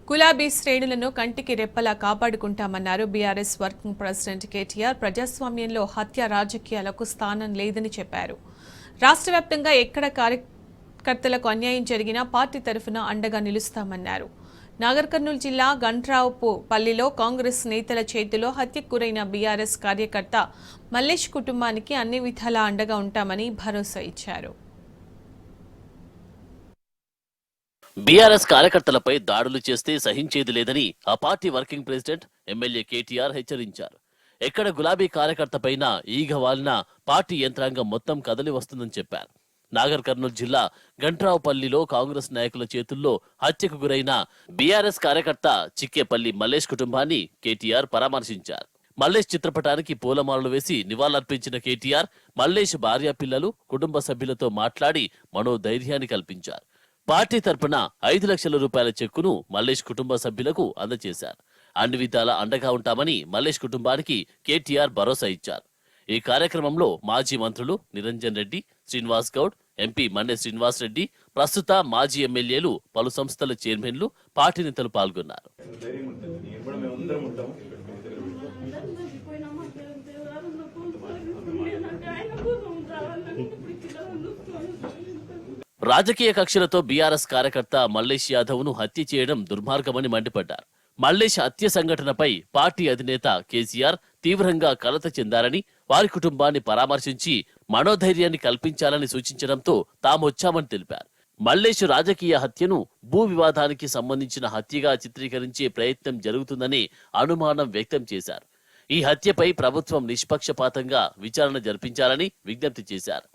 గులాబీ శ్రేణులను కంటికి రెప్పలా కాపాడుకుంటామన్నారు బీఆర్ఎస్ వర్కింగ్ ప్రెసిడెంట్ కేటీఆర్. ప్రజాస్వామ్యంలో హత్య రాజకీయాలకు స్థానం లేదని చెప్పారు. రాష్ట్ర వ్యాప్తంగా ఎక్కడ కార్యకర్తలకు అన్యాయం జరిగినా పార్టీ తరఫున అండగా నిలుస్తామన్నారు. నాగర్ కర్నూలు జిల్లా గంట్రావుపల్లిలో కాంగ్రెస్ నేతల చేతిలో హత్యకు గురైన బీఆర్ఎస్ కార్యకర్త మల్లేష్ కుటుంబానికి అన్ని విధాలా అండగా ఉంటామని భరోసా ఇచ్చారు. బీఆర్ఎస్ కార్యకర్తలపై దాడులు చేస్తే సహించేది లేదని ఆ party working president MLA KTR హెచ్చరించారు. ఎక్కడ గులాబీ కార్యకర్తపైన ఈగ వాలిన పార్టీ యంత్రాంగం మొత్తం కదలి వస్తుందని చెప్పారు. నాగర్ కర్నూలు జిల్లా గంట్రావుపల్లిలో కాంగ్రెస్ నాయకుల చేతుల్లో హత్యకు గురైన బీఆర్ఎస్ కార్యకర్త చిక్కేపల్లి మల్లేష్ కుటుంబాన్ని కేటీఆర్ పరామర్శించారు. మల్లేష్ చిత్రపటానికి పూలమాలలు వేసి నివాళులర్పించిన కేటీఆర్ మల్లేష్ భార్య పిల్లలు కుటుంబ సభ్యులతో మాట్లాడి మనోధైర్యాన్ని కల్పించారు. పార్టీ తరపున 5 లక్షల రూపాయల చెక్కును మల్లేష్ కుటుంబ సభ్యులకు అందజేశారు. అన్ని విధాలా అండగా ఉంటామని మల్లేష్ కుటుంబానికి కేటీఆర్ భరోసా ఇచ్చారు. ఈ కార్యక్రమంలో మాజీ మంత్రులు నిరంజన్ రెడ్డి, శ్రీనివాస్ గౌడ్, ఎంపీ మండే శ్రీనివాస్ రెడ్డి, ప్రస్తుత మాజీ ఎమ్మెల్యేలు, పలు సంస్థల చైర్మన్లు, పార్టీ నేతలు పాల్గొన్నారు. రాజకీయ కక్షలతో బీఆర్ఎస్ కార్యకర్త మల్లేష్ యాదవ్ ను హత్య చేయడం దుర్మార్గమని మండిపడ్డారు. మల్లేష్ హత్య సంఘటనపై పార్టీ అధినేత కేసీఆర్ తీవ్రంగా కలత చెందారని, వారి కుటుంబాన్ని పరామర్శించి మనోధైర్యాన్ని కల్పించాలని సూచించడంతో తామొచ్చామని తెలిపారు. మల్లేష్ రాజకీయ హత్యను భూ వివాదానికి సంబంధించిన హత్యగా చిత్రీకరించే ప్రయత్నం జరుగుతుందని అనుమానం వ్యక్తం చేశారు. ఈ హత్యపై ప్రభుత్వం నిష్పక్షపాతంగా విచారణ జరిపించాలని విజ్ఞప్తి చేశారు.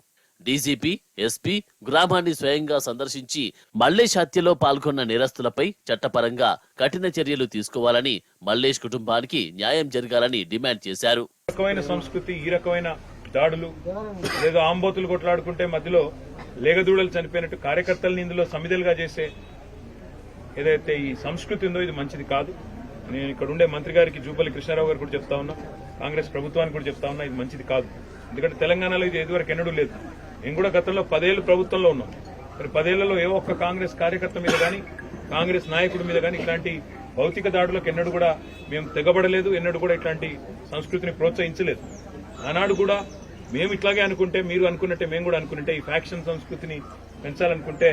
డీజీపీ, ఎస్పీ గ్రామాన్ని స్వయంగా సందర్శించి మల్లేష్ హత్యలో పాల్గొన్న నేరస్తులపై చట్టపరంగా కఠిన చర్యలు తీసుకోవాలని, మల్లేష్ కుటుంబానికి న్యాయం జరగాలని డిమాండ్ చేశారు. సంస్కృతి, ఈ రకమైన దాడులు, ఏదో ఆంబోతులు కొట్లాడుకుంటే మధ్యలో లేగదూడలు చనిపోయినట్టు కార్యకర్తల్ని ఇందులో సమిధలుగా చేసే ఏదైతే ఈ సంస్కృతి ఉందో ఇది మంచిది కాదు. నేను ఇక్కడ ఉండే మంత్రి గారికి, జూపల్లి కృష్ణారావు గారు కూడా చెప్తా ఉన్నా, కాంగ్రెస్ ప్రభుత్వానికి కూడా చెప్తా ఉన్నా, ఇది మంచిది కాదు. ఎందుకంటే తెలంగాణలో ఇది ఇదివరకు ఎన్నడూ లేదు. మేము కూడా గతంలో 10 ఏళ్ళు ప్రభుత్వంలో ఉన్నాం. మరి 10 ఏళ్లలో ఏ ఒక్క కాంగ్రెస్ కార్యకర్త మీద గానీ, కాంగ్రెస్ నాయకుడి మీద గానీ ఇట్లాంటి భౌతిక దాడులకు ఎన్నడూ కూడా మేము తెగబడలేదు. ఎన్నడూ కూడా ఇట్లాంటి సంస్కృతిని ప్రోత్సహించలేదు. ఆనాడు కూడా మేము ఇట్లాగే అనుకుంటే, మీరు అనుకున్నట్టే మేము కూడా అనుకుంటే, ఈ ఫ్యాక్షన్ సంస్కృతిని పెంచాలనుకుంటే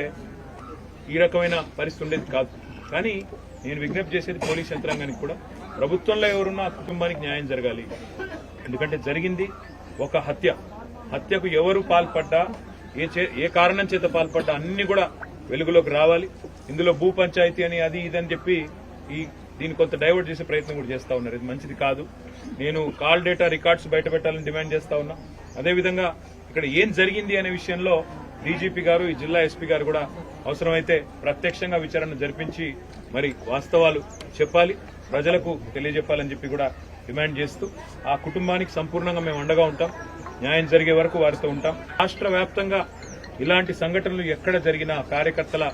ఈ రకమైన పరిస్థితి ఉండేది కాదు. కానీ నేను విజ్ఞప్తి చేసేది పోలీస్ యంత్రాంగానికి కూడా, ప్రభుత్వంలో ఎవరున్నా ఆ కుటుంబానికి న్యాయం జరగాలి. ఎందుకంటే జరిగింది ఒక హత్యకు ఎవరు పాల్పడ్డా, ఏ కారణం చేత పాల్పడ్డా అన్ని కూడా వెలుగులోకి రావాలి. ఇందులో భూ పంచాయతీ అని అది ఇదని చెప్పి దీన్ని కొంత డైవర్ట్ చేసే ప్రయత్నం కూడా చేస్తా ఉన్నారు. ఇది మంచిది కాదు. నేను కాల్ డేటా రికార్డ్స్ బయటపెట్టాలని డిమాండ్ చేస్తా ఉన్నా. అదేవిధంగా ఇక్కడ ఏం జరిగింది అనే విషయంలో డీజీపీ గారు, ఈ జిల్లా ఎస్పీ గారు కూడా అవసరమైతే ప్రత్యక్షంగా విచారణ జరిపించి మరి వాస్తవాలు చెప్పాలి, ప్రజలకు తెలియజెప్పాలని చెప్పి కూడా డిమాండ్ చేస్తూ ఆ కుటుంబానికి సంపూర్ణంగా మేము అండగా ఉంటాం. న్యాయం జరిగే వరకు వారితో ఉంటాం. రాష్ట్ర వ్యాప్తంగా ఇలాంటి సంఘటనలు ఎక్కడ జరిగినా కార్యకర్తల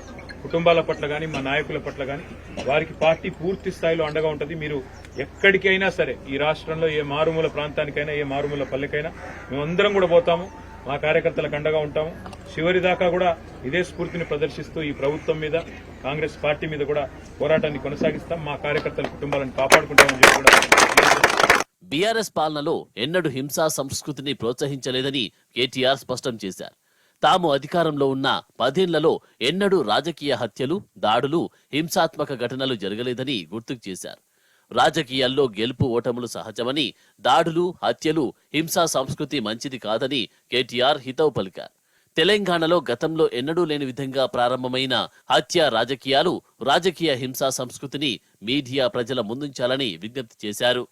కుటుంబాల పట్ల గానీ, మా నాయకుల పట్ల గానీ వారికి పార్టీ పూర్తి స్థాయిలో అండగా ఉంటుంది. మీరు ఎక్కడికైనా సరే, ఈ రాష్ట్రంలో ఏ మారుమూల ప్రాంతానికైనా, ఏ మారుమూల పల్లెకైనా మేమందరం కూడా పోతాము. మా కార్యకర్తలకు అండగా ఉంటాము. చివరి దాకా కూడా ఇదే స్ఫూర్తిని ప్రదర్శిస్తూ ఈ ప్రభుత్వం మీద, కాంగ్రెస్ పార్టీ మీద కూడా పోరాటాన్ని కొనసాగిస్తాం. మా కార్యకర్తల కుటుంబాలను కాపాడుకుంటామని చెప్పి కూడా. బీఆర్ఎస్ పాలనలో ఎన్నడూ హింసా సంస్కృతిని ప్రోత్సహించలేదని కేటీఆర్ స్పష్టం చేశారు. తాము అధికారంలో ఉన్న 10 ఏళ్లలో ఎన్నడూ రాజకీయ హత్యలు, దాడులు, హింసాత్మక ఘటనలు జరగలేదని గుర్తుకు చేశారు. రాజకీయాల్లో గెలుపు ఓటములు సహజమని, దాడులు, హత్యలు, హింసా సంస్కృతి మంచిది కాదని కేటీఆర్ హితవు పలికారు. తెలంగాణలో గతంలో ఎన్నడూ లేని విధంగా ప్రారంభమైన హత్య రాజకీయాలు, రాజకీయ హింసా సంస్కృతిని మీడియా ప్రజల ముందుంచాలని విజ్ఞప్తి చేశారు.